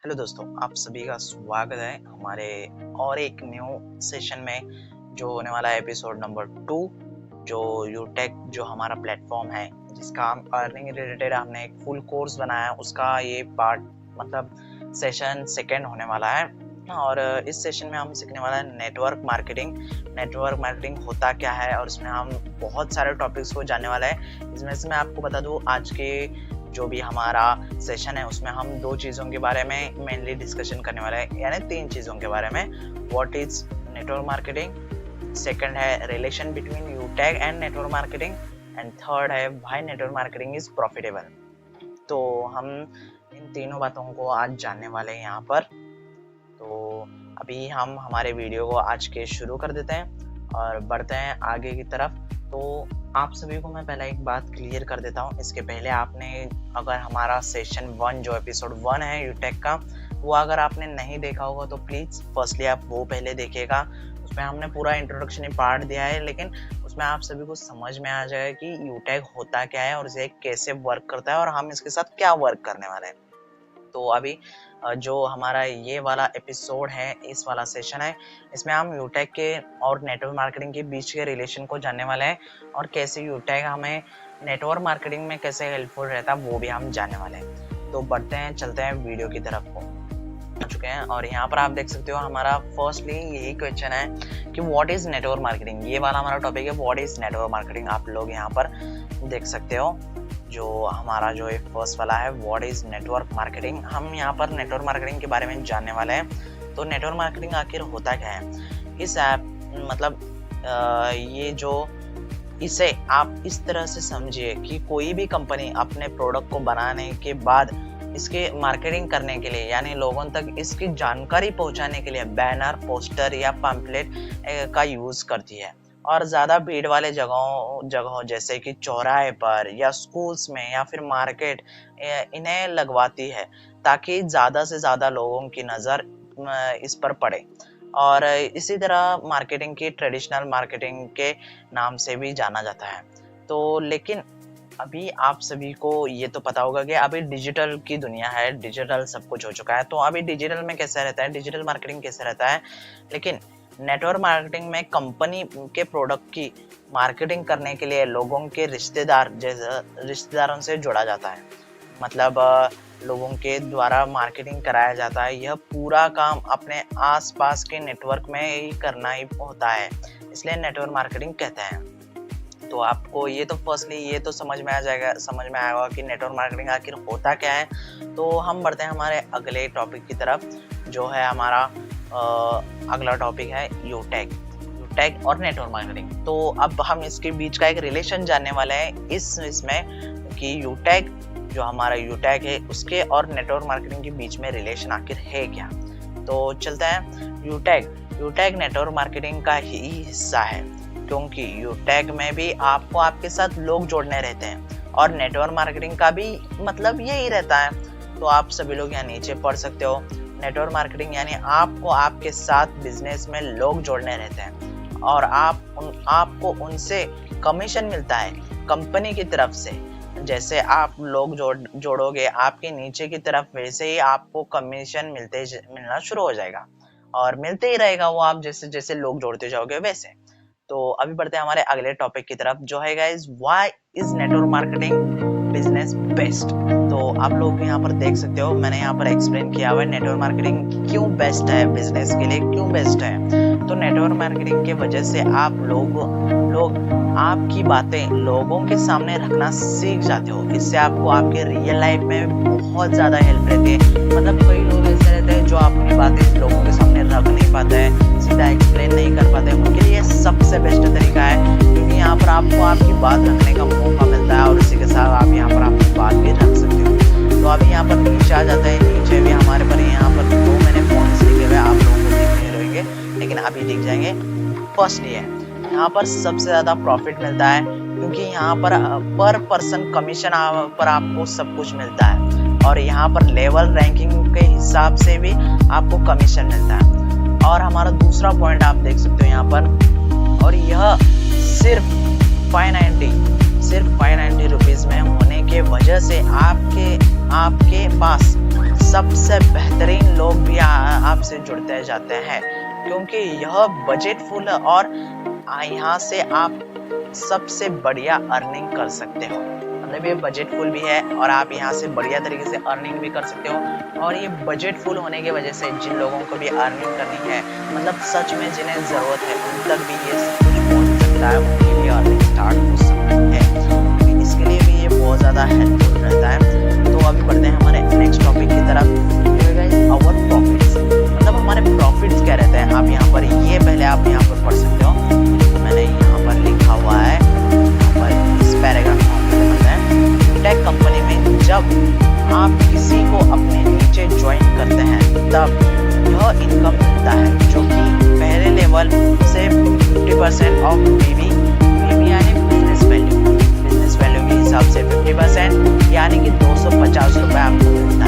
Hello दोस्तों, आप सभी का स्वागत है हमारे और एक न्यू सेशन में जो होने वाला है एपिसोड नंबर 2। जो यूटेक जो हमारा प्लेटफॉर्म है जिसका हम अर्निंग रिलेटेड हमने एक फुल कोर्स बनाया है, उसका ये पार्ट मतलब सेशन सेकेंड होने वाला है। और इस सेशन में हम सीखने वाला है नेटवर्क मार्केटिंग। नेटवर्क मार्केटिंग होता क्या है और इसमें हम बहुत सारे टॉपिक्स को जानने वाला है। इसमें से मैं आपको बता दूं, आज के जो भी हमारा सेशन है उसमें हम दो चीज़ों के बारे में मेनली डिस्कशन करने वाले हैं, यानी तीन चीज़ों के बारे में। What is network marketing, second है relation between Utech and network marketing, and third है why network marketing is profitable. तो हम इन तीनों बातों को आज जानने वाले हैं यहाँ पर। तो अभी हम हमारे वीडियो को आज के शुरू कर देते हैं और बढ़ते हैं आगे की तरफ। तो आप सभी को मैं पहले एक बात क्लियर कर देता हूँ। इसके पहले आपने अगर हमारा सेशन 1 जो एपिसोड 1 है यूटेक का, वो अगर आपने नहीं देखा होगा तो प्लीज़ फर्स्टली आप वो पहले देखिएगा। उसमें हमने पूरा इंट्रोडक्शन पार्ट दिया है, लेकिन उसमें आप सभी को समझ में आ जाएगा कि यूटेक होता क्या है और इसे कैसे वर्क करता है और हम इसके साथ क्या वर्क करने वाले हैं। तो अभी जो हमारा ये वाला एपिसोड है, इस वाला सेशन है, इसमें हम यूटेक के और नेटवर्क मार्केटिंग के बीच के रिलेशन को जानने वाले हैं और कैसे यूटेक हमें नेटवर्क मार्केटिंग में कैसे हेल्पफुल रहता है वो भी हम जानने वाले हैं। तो बढ़ते हैं, चलते हैं वीडियो की तरफ को आ चुके हैं। और यहाँ पर आप देख सकते हो हमारा फर्स्टली यही क्वेश्चन है कि व्हाट इज नेटवर्क मार्केटिंग। ये वाला हमारा टॉपिक है, व्हाट इज नेटवर्क मार्केटिंग। आप लोग यहाँ पर देख सकते हो जो हमारा जो एक फर्स्ट वाला है व्हाट इज नेटवर्क मार्केटिंग। हम यहाँ पर नेटवर्क मार्केटिंग के बारे में जानने वाले हैं। तो नेटवर्क मार्केटिंग आखिर होता क्या है। इस ऐप मतलब ये जो इसे आप इस तरह से समझिए कि कोई भी कंपनी अपने प्रोडक्ट को बनाने के बाद इसके मार्केटिंग करने के लिए, यानी लोगों तक इसकी जानकारी पहुंचाने के लिए बैनर, पोस्टर या पैम्पलेट का यूज करती है और ज़्यादा भीड़ वाले जगहों जैसे कि चौराहे पर या स्कूल्स में या फिर मार्केट इन्हें लगवाती है ताकि ज़्यादा से ज़्यादा लोगों की नज़र इस पर पड़े। और इसी तरह मार्केटिंग की ट्रेडिशनल मार्केटिंग के नाम से भी जाना जाता है। तो लेकिन अभी आप सभी को ये तो पता होगा कि अभी डिजिटल की दुनिया है, डिजिटल सब कुछ हो चुका है। तो अभी डिजिटल में कैसा रहता है, डिजिटल मार्केटिंग कैसा रहता है, लेकिन नेटवर्क मार्केटिंग में कंपनी के प्रोडक्ट की मार्केटिंग करने के लिए लोगों के रिश्तेदारों से जोड़ा जाता है। मतलब लोगों के द्वारा मार्केटिंग कराया जाता है। यह पूरा काम अपने आसपास के नेटवर्क में ही करना ही होता है, इसलिए नेटवर्क मार्केटिंग कहते हैं। तो आपको ये तो फर्स्टली ये तो समझ में आएगा कि नेटवर्क मार्केटिंग आखिर होता क्या है। तो हम बढ़ते हैं हमारे अगले टॉपिक की तरफ, जो है हमारा अगला टॉपिक है यूटेक और नेटवर्क मार्केटिंग। तो अब हम इसके बीच का एक रिलेशन जानने वाले हैं इसमें कि यूटेक जो हमारा यूटेक है उसके और नेटवर्क मार्केटिंग के बीच में रिलेशन आखिर है क्या। तो चलते हैं, यूटेक नेटवर्क मार्केटिंग का ही हिस्सा है, क्योंकि यूटेक में भी आपको आपके साथ लोग जोड़ने रहते हैं और नेटवर्क मार्केटिंग का भी मतलब यही रहता है। तो आप सभी लोग यहाँ नीचे पढ़ सकते हो, नेटवर्क मार्केटिंग यानी आपको आपके साथ बिजनेस में लोग जोड़ने रहते हैं और आपको उनसे कमीशन मिलता है कंपनी की तरफ से। जैसे आप लोग जोड़ोगे आपके नीचे की तरफ, वैसे ही आपको कमीशन मिलना शुरू हो जाएगा और मिलते ही रहेगा वो, आप जैसे जैसे लोग जोड़ते जाओगे वैसे। तो अभी बढ़ते हैं हमारे अगले टॉपिक की तरफ, जो है guys why is network marketing business best. तो आप लोग यहाँ पर देख सकते हो, मैंने यहाँ पर एक्सप्लेन किया हुआ है नेटवर्क मार्केटिंग क्यों बेस्ट है, बिजनेस के लिए क्यों बेस्ट है। तो नेटवर्क मार्केटिंग के वजह से आप लोग आपकी बातें लोगों के सामने रखना सीख जाते हो। इससे आपको आपके रियल लाइफ में बहुत ज्यादा हेल्प रहती है। मतलब कई लोग ऐसे रहते हैं जो अपनी बातें लोगों के सामने रख नहीं पाते हैं, सीधा एक्सप्लेन नहीं कर पाते, उनके लिए सबसे बेस्ट तरीका है, क्योंकि यहाँ पर आपको आपकी बात रखने का मौका मिलता है और इसी के साथ आप यहाँ पर अपनी बात भी रख सकते हो। तो अभी यहाँ पर नीचे आ जाते हैं, नीचे भी हमारे पर यहाँ पर 2 मैंने पॉइंट्स लिखे हुए, आप लोगों को दिख नहीं रहेंगे लेकिन अभी दिख जाएंगे। फर्स्ट ये है, यहाँ पर सबसे ज्यादा प्रॉफिट मिलता है, क्योंकि यहाँ पर पर्सन कमीशन पर आपको सब कुछ मिलता है और यहाँ पर लेवल रैंकिंग के हिसाब से भी आपको कमीशन मिलता है। और हमारा दूसरा पॉइंट आप देख सकते हो यहाँ पर, और यह सिर्फ 590 रुपीज में होने के वजह से आपके पास सबसे बेहतरीन लोग भी आपसे जुड़ते जाते हैं, क्योंकि यह बजटफुल है और यहाँ से आप सबसे बढ़िया अर्निंग कर सकते हो। मतलब ये बजटफुल भी है और आप यहाँ से बढ़िया तरीके से अर्निंग भी कर सकते हो। और ये बजटफुल होने की वजह से जिन लोगों को भी अर्निंग करनी है, मतलब सच में जिन्हें जरूरत है, उन तक भी ये सब कुछ पहुंच सकता है, उनके लिए अर्निंग स्टार्ट हो सकती है। इसके लिए भी ये बहुत ज्यादा हेल्पफुल रहता है। तो अभी बढ़ते हैं हमारे नेक्स्ट टॉपिक की तरफ, आवर प्रॉफिट्स। मतलब हमारे प्रॉफिट्स क्या रहते हैं, आप यहाँ पर ये पहले आप यहाँ पर पढ़ सकते हो। मैंने यहाँ पर लिखा हुआ है, यहाँ पर इस पैराग्राफ में बताते हैं, यूटेक कंपनी में जब आप किसी को अपने नीचे ज्वाइन करते हैं तब यह इनकम मिलता है, जो कि पहले लेवल से 50% ऑफ बीवी यानी बिजनेस वैल्यू के हिसाब से 50% यानी कि 250 रुपए आपको मिलता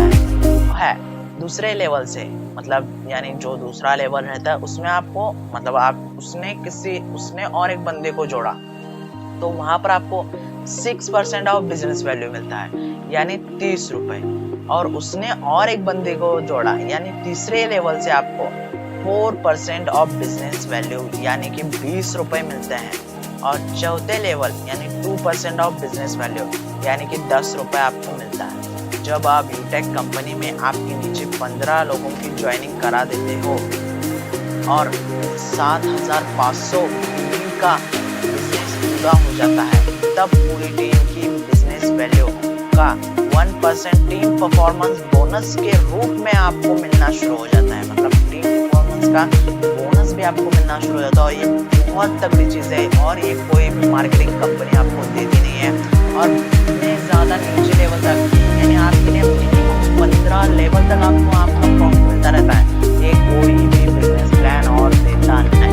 है। दूसरे लेवल से मतलब यानी जो दूसरा लेवल रहता है उसमें आपको मतलब आप उसने और एक बंदे को जोड़ा तो वहां पर आपको 6% ऑफ बिजनेस वैल्यू मिलता है यानी 30 रुपए, और उसने और एक बंदे को जोड़ा यानी तीसरे लेवल से आपको 4% ऑफ बिजनेस वैल्यू यानी कि 20 रुपए मिलते हैं, और चौथे लेवल यानी 2% ऑफ बिजनेस वैल्यू यानी कि 10 रुपए आपको मिलता है। जब आप यूटेक कंपनी में आपके नीचे 15 लोगों की ज्वाइनिंग करा देते हो और 7,500 का बिजनेस पूरा हो जाता है, तब पूरी टीम की बिजनेस वैल्यू का 1% टीम परफॉर्मेंस बोनस के रूप में आपको मिलना शुरू हो जाता है। मतलब टीम परफॉर्मेंस का बोनस भी आपको मिलना शुरू हो जाता है, और ये बहुत तगड़ी चीज है और ये कोई भी मार्केटिंग कंपनी आपको देती नहीं है। और इतने ज्यादा नीचे लेवल तक यानी आपके लिए मिनिमम 15 लेवल तक आपका प्रॉफिट मिलता रहता है, ये कोई भी बिजनेस प्लान और देता नहीं है।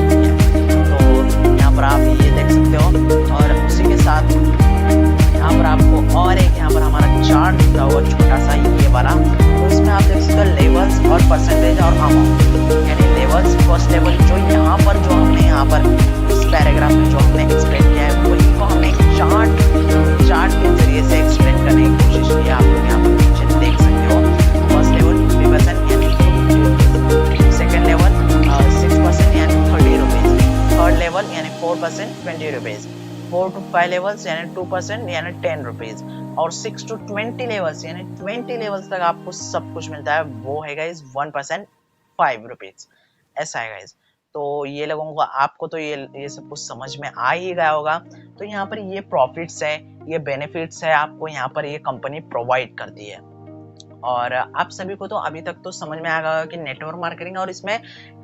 तो यहाँ पर आप ये देख सकते हो, और उसी के साथ यहाँ पर आपको और एक यहाँ पर हमारा चार्ट दिखा हुआ छोटा सा ये वाला, तो इसमें आप देख सकते हो लेवल्स और परसेंटेज और अमाउंट। यानी लेवल्स फर्स्ट लेवल जो यहाँ पर जो हमने यहाँ पर इस पैराग्राफ में जो हमने एक्सप्लेन किया है वही को हमने चार्ट के जरिए से एक्सप्लेन करने की कोशिश की है। आप लोग यहाँ पर नीचे देख सकते हो, फर्स्ट लेवल 50% यानी सेकेंड लेवल 6% यानी 30 रुपीज, थर्ड लेवल यानी 4% 20 रुपीज, 4 to 5 लेवल्स यानी 2% यानी 10 रुपीज, और 6 to 20 लेवल्स यानी 20 लेवल्स तक आपको सब कुछ मिलता है, वो है गाइस 1% 5 रुपीज। ऐसा है गाइस। तो ये लोगों को आपको तो ये सब कुछ समझ में आ ही गया होगा। तो यहाँ पर ये प्रॉफिट्स है, ये बेनिफिट्स है, आपको यहाँ पर ये कंपनी प्रोवाइड करती है। और आप सभी को तो अभी तक तो समझ में आ गया कि नेटवर्क मार्केटिंग और इसमें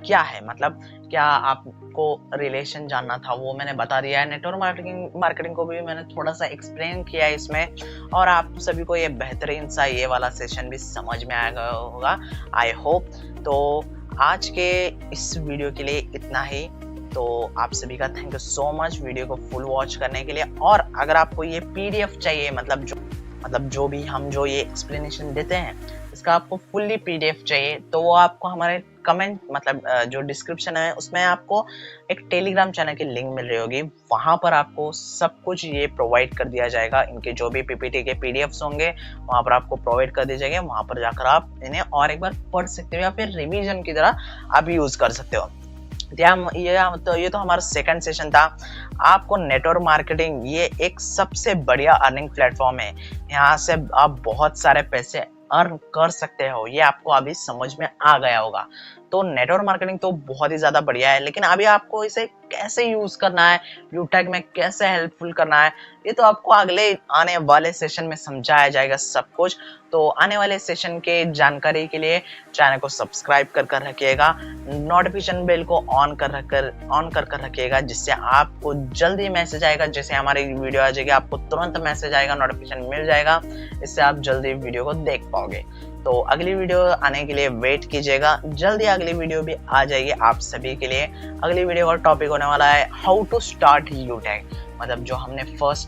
क्या है, मतलब क्या आपको रिलेशन जानना था वो मैंने बता दिया है। नेटवर्क मार्केटिंग को भी मैंने थोड़ा सा एक्सप्लेन किया है इसमें, और आप सभी को ये बेहतरीन सा ये वाला सेशन भी समझ में आ गया होगा, आई होप। तो आज के इस वीडियो के लिए इतना ही। तो आप सभी का thank you so much video को फुल वॉच करने के लिए। और अगर आपको ये पीडीएफ चाहिए, मतलब जो भी हम जो ये एक्सप्लेनेशन देते हैं इसका आपको फुल्ली पीडीएफ चाहिए, तो वो आपको हमारे कमेंट मतलब जो डिस्क्रिप्शन है उसमें आपको एक टेलीग्राम चैनल की लिंक मिल रही होगी, वहां पर आपको सब कुछ ये प्रोवाइड कर दिया जाएगा। इनके जो भी पीपीटी के पीडीएफ्स होंगे वहां पर आपको प्रोवाइड कर दिए जाएंगे, वहां पर जाकर आप इन्हें और एक बार पढ़ सकते हो या फिर रिवीजन की तरह आप यूज कर सकते हो। ये तो हमारा सेकंड सेशन था। आपको नेटवर्क मार्केटिंग ये एक सबसे बढ़िया अर्निंग प्लेटफॉर्म है, यहाँ से आप बहुत सारे पैसे अर्न कर सकते हो, ये आपको अभी समझ में आ गया होगा। तो नेटवर्क मार्केटिंग तो बहुत ही ज्यादा बढ़िया है, लेकिन अभी आपको इसे कैसे यूज करना है, यूटेक में कैसे हेल्पफुल करना है, ये तो आपको अगले आने वाले सेशन में समझाया जाएगा सब कुछ। तो आने वाले सेशन के जानकारी के लिए चैनल को सब्सक्राइब कर रखिएगा, नोटिफिकेशन बेल को ऑन कर रखिएगा, जिससे आपको जल्दी मैसेज आएगा। जैसे हमारी वीडियो आ जाएगी आपको तुरंत मैसेज आएगा, नोटिफिकेशन मिल जाएगा, इससे आप जल्दी वीडियो को देख पाओगे। तो अगली वीडियो आने के लिए वेट कीजिएगा, जल्दी अगली वीडियो भी आ जाएगी आप सभी के लिए। अगली वीडियो का टॉपिक होने वाला है हाउ टू स्टार्ट यूटेक। मतलब जो हमने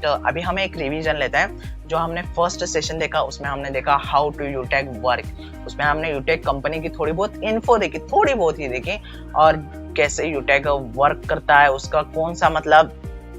अभी हमें एक रिवीजन लेते हैं। जो हमने फर्स्ट सेशन देखा उसमें हमने देखा हाउ टू यूटेक वर्क, उसमें हमने यूटेक कंपनी की थोड़ी बहुत इन्फो देखी, थोड़ी बहुत ही देखी, और कैसे यूटेक वर्क करता है, उसका कौन सा मतलब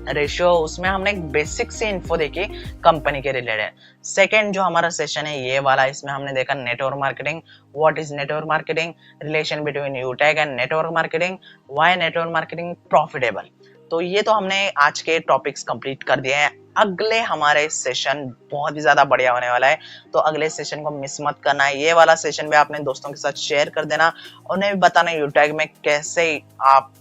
रेशियो, उसमें हमने एक बेसिक सी इन्फो देखी कंपनी के रिलेटेड। सेकंड जो हमारा सेशन है ये वाला, इसमें हमने देखा network marketing, what is network marketing, relation between Utech and network marketing, why network marketing profitable. तो ये तो हमने आज के टॉपिक्स कंप्लीट कर दिए हैं। अगले हमारे सेशन बहुत ही ज्यादा बढ़िया होने वाला है, तो अगले सेशन को मिस मत करना है। ये वाला सेशन भी आपने दोस्तों के साथ शेयर कर देना, उन्हें भी बताना यूटेक में कैसे आप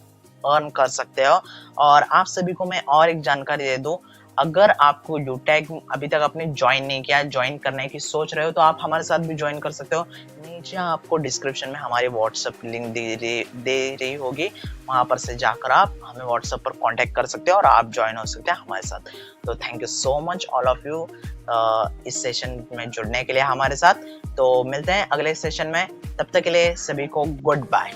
अर्न कर सकते हो। और आप सभी को मैं और एक जानकारी दे दूं, अगर आपको यूटेक अभी तक आपने ज्वाइन नहीं किया, ज्वाइन करने की सोच रहे हो, तो आप हमारे साथ भी ज्वाइन कर सकते हो। नीचे आपको डिस्क्रिप्शन में हमारी व्हाट्सएप लिंक दे रही होगी, वहां पर से जाकर आप हमें व्हाट्सएप पर कांटेक्ट कर सकते हो और आप ज्वाइन हो सकते हैं हमारे साथ। तो thank you so much all of you इस सेशन में जुड़ने के लिए हमारे साथ। तो मिलते हैं अगले सेशन में, तब तक के लिए सभी को गुड बाय।